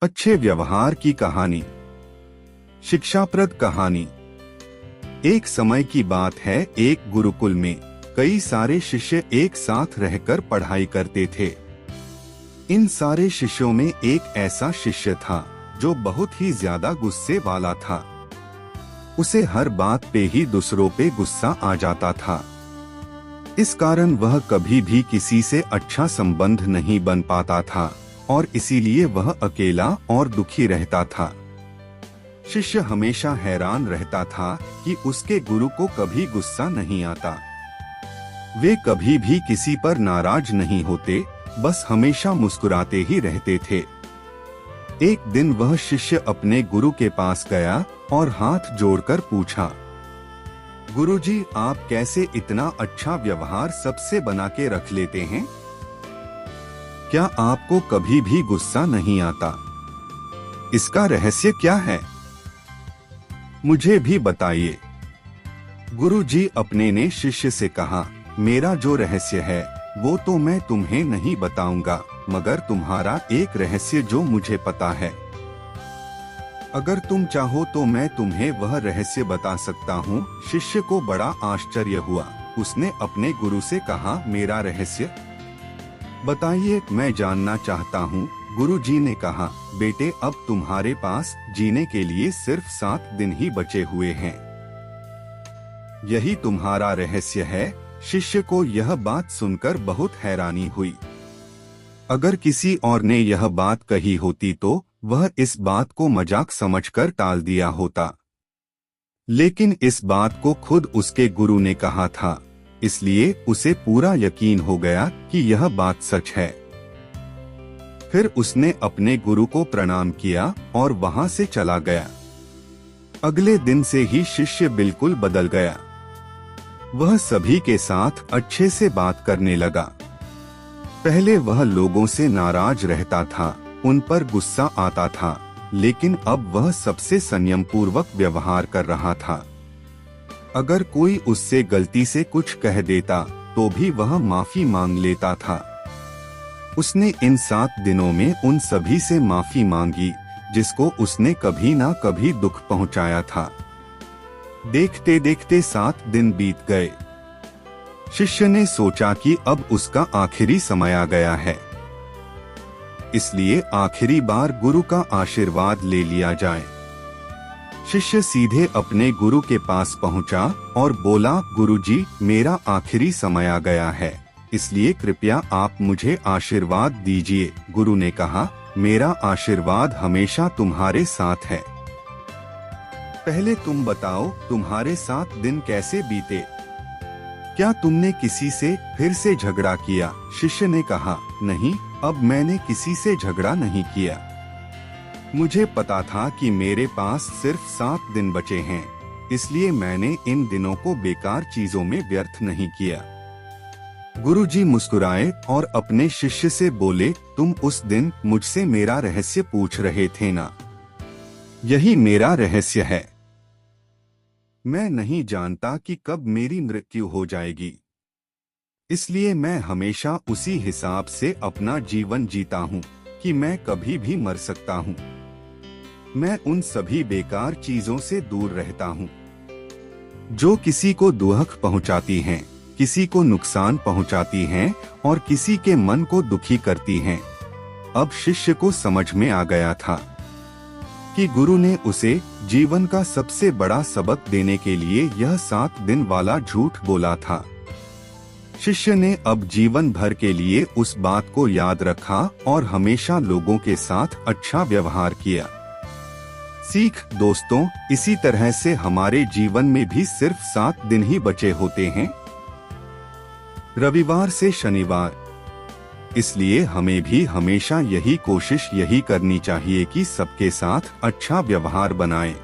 अच्छे व्यवहार की कहानी। शिक्षाप्रद कहानी। एक समय की बात है, एक गुरुकुल में कई सारे शिष्य एक साथ रहकर पढ़ाई करते थे। इन सारे शिष्यों में एक ऐसा शिष्य था जो बहुत ही ज्यादा गुस्से वाला था। उसे हर बात पे ही दूसरों पे गुस्सा आ जाता था। इस कारण वह कभी भी किसी से अच्छा संबंध नहीं बन पाता था और इसीलिए वह अकेला और दुखी रहता था। शिष्य हमेशा हैरान रहता था कि उसके गुरु को कभी गुस्सा नहीं आता। वे कभी भी किसी पर नाराज नहीं होते, बस हमेशा मुस्कुराते ही रहते थे। एक दिन वह शिष्य अपने गुरु के पास गया और हाथ जोड़कर पूछा, गुरुजी, आप कैसे इतना अच्छा व्यवहार सबसे बना के रख लेते हैं? क्या आपको कभी भी गुस्सा नहीं आता? इसका रहस्य क्या है? मुझे भी बताइए। गुरुजी अपने ने शिष्य से कहा, मेरा जो रहस्य है वो तो मैं तुम्हें नहीं बताऊंगा, मगर तुम्हारा एक रहस्य जो मुझे पता है। अगर तुम चाहो तो मैं तुम्हें वह रहस्य बता सकता हूँ। शिष्य को बड़ा आश्चर्य हुआ। उसने अपने गुरु से कहा, मेरा रहस्य बताइए, मैं जानना चाहता हूँ। गुरुजी ने कहा, बेटे, अब तुम्हारे पास जीने के लिए सिर्फ 7 दिन ही बचे हुए हैं। यही तुम्हारा रहस्य है। शिष्य को यह बात सुनकर बहुत हैरानी हुई। अगर किसी और ने यह बात कही होती तो वह इस बात को मजाक समझकर टाल दिया होता, लेकिन इस बात को खुद उसके गुरु ने कहा था, इसलिए उसे पूरा यकीन हो गया कि यह बात सच है। फिर उसने अपने गुरु को प्रणाम किया और वहां से चला गया। अगले दिन से ही शिष्य बिल्कुल बदल गया। वह सभी के साथ अच्छे से बात करने लगा। पहले वह लोगों से नाराज रहता था, उन पर गुस्सा आता था, लेकिन अब वह सबसे संयम पूर्वक व्यवहार कर रहा था। अगर कोई उससे गलती से कुछ कह देता तो भी वह माफी मांग लेता था। उसने इन 7 दिनों में उन सभी से माफी मांगी जिसको उसने कभी ना कभी दुख पहुंचाया था। देखते देखते 7 दिन बीत गए। शिष्य ने सोचा कि अब उसका आखिरी समय आ गया है, इसलिए आखिरी बार गुरु का आशीर्वाद ले लिया जाए। शिष्य सीधे अपने गुरु के पास पहुंचा और बोला, गुरुजी, मेरा आखिरी समय आ गया है, इसलिए कृपया आप मुझे आशीर्वाद दीजिए। गुरु ने कहा, मेरा आशीर्वाद हमेशा तुम्हारे साथ है। पहले तुम बताओ, तुम्हारे 7 दिन कैसे बीते? क्या तुमने किसी से फिर से झगड़ा किया? शिष्य ने कहा, नहीं, अब मैंने किसी से झगड़ा नहीं किया। मुझे पता था कि मेरे पास सिर्फ 7 दिन बचे हैं, इसलिए मैंने इन दिनों को बेकार चीजों में व्यर्थ नहीं किया। गुरुजी मुस्कुराए और अपने शिष्य से बोले, तुम उस दिन मुझसे मेरा रहस्य पूछ रहे थे ना? यही मेरा रहस्य है। मैं नहीं जानता कि कब मेरी मृत्यु हो जाएगी, इसलिए मैं हमेशा उसी हिसाब से अपना जीवन जीता हूँ कि मैं कभी भी मर सकता हूँ। मैं उन सभी बेकार चीजों से दूर रहता हूँ जो किसी को दुख पहुँचाती हैं, किसी को नुकसान पहुँचाती हैं और किसी के मन को दुखी करती हैं। अब शिष्य को समझ में आ गया था कि गुरु ने उसे जीवन का सबसे बड़ा सबक देने के लिए यह 7 दिन वाला झूठ बोला था। शिष्य ने अब जीवन भर के लिए उस बात को याद रखा और हमेशा लोगों के साथ अच्छा व्यवहार किया। सीख दोस्तों, इसी तरह से हमारे जीवन में भी सिर्फ 7 दिन ही बचे होते हैं, रविवार से शनिवार। इसलिए हमें भी हमेशा यही कोशिश करनी चाहिए कि सबके साथ अच्छा व्यवहार बनाएं।